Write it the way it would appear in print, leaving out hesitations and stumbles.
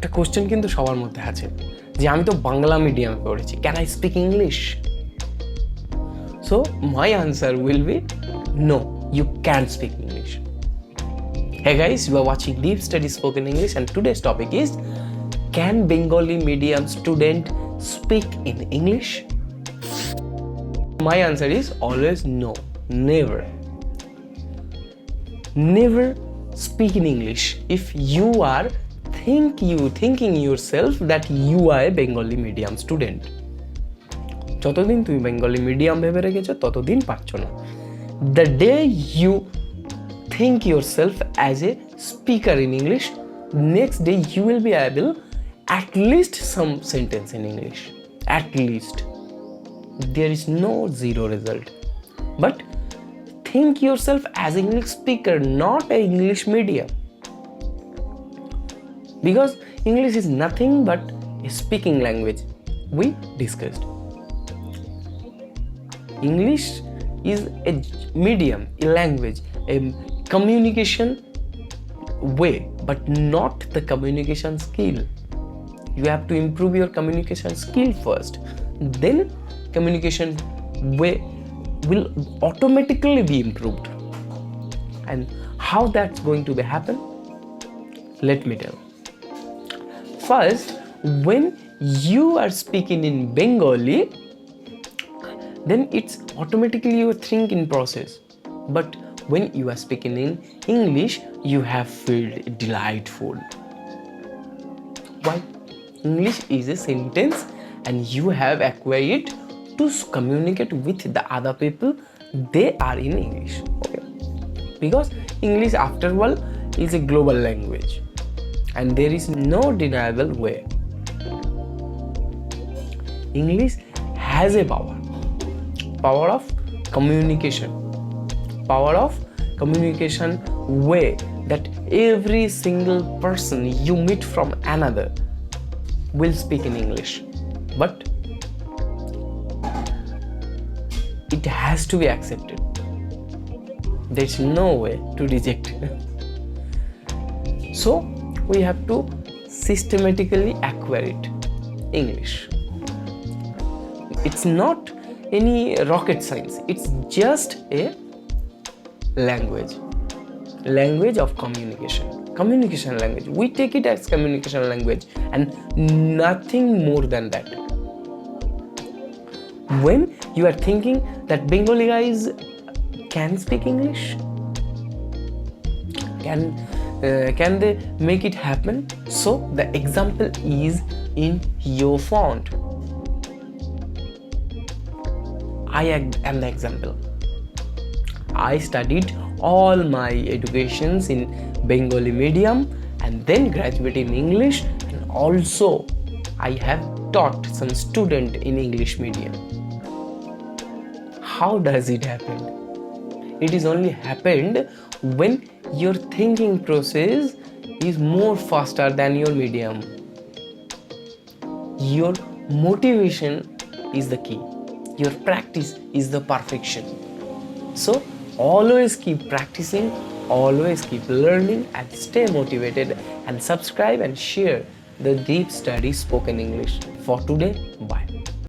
একটা কোশ্চেন কিন্তু সবার মধ্যে আছে যে আমি তো বাংলা মিডিয়ামে পড়েছি, can I speak English? So my answer will be no, you can speak English. Hey guys, you are watching Deep Study Spoken English and today's topic is, can Bengali medium student speak in English? My answer is always no, never. Never speak in English if you are thinking yourself that you are a Bengali medium student. যতদিন তুমি Bengali medium ভেবে রেখেছো ততদিন পারছো না। The day you think yourself as a speaker in English, next day you will be able at least some sentence in English. At least. There is no zero result. But think yourself as an English speaker, not an English medium. Because English is nothing but a speaking language. We discussed. English is a medium, a language, a communication way, but not the communication skill. You have to improve your communication skill first. Then communication way will automatically be improved. And how that's going to be happen? Let me tell. First, when you are speaking in Bengali, then it's automatically your thinking process. But when you are speaking in English, you have felt delightful. Why? English is a sentence and you have acquired to communicate with the other people. They are in English. Okay? Because English, after all, is a global language and there is no deniable way. English has a power of communication, way that every single person you meet from another will speak in English, but it has to be accepted. There's no way to reject. So we have to systematically acquire it. English, it's not any rocket science, it's just a language of communication language. We take it as communication language and nothing more than that. When you are thinking that Bengali guys can speak English, can they make it happen? So the example is in your font. I am the example. I studied all my educations in Bengali medium and then graduated in English, and also I have taught some student in English medium. How does it happen? It is only happened when your thinking process is more faster than your medium. Your motivation is the key. Your practice is the perfection. So always keep practicing, always keep learning, and stay motivated, and subscribe and share the Deep Study Spoken English. For today,